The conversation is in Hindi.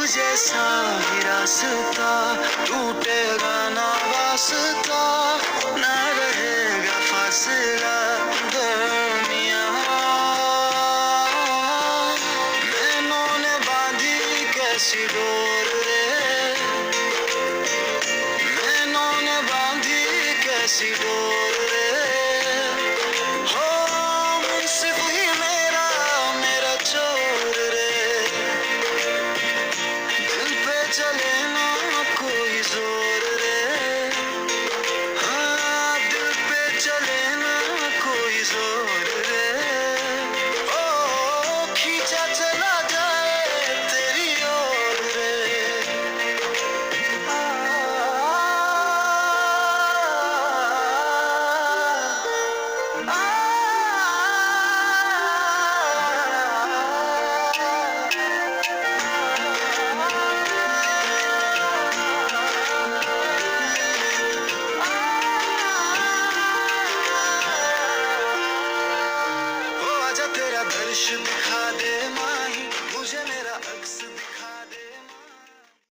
जैसा ही रास्ता, टूटेगा ना वास्ता, ना रहेगा फासला दरमियां। नैनों ने बांधी कैसी डोर रे, नैनों ने बांधी कैसी डोर रे। हो मुंसिफ ही मेरा, मेरा चोर रे, दिल पे चले ना कोई जोर रे। हाँ दिल पे चले ना कोई जोर रे। ओ खींचा चला जाए तेरी ओर रे। ओ आजा तेरा दर्श दिखा दे,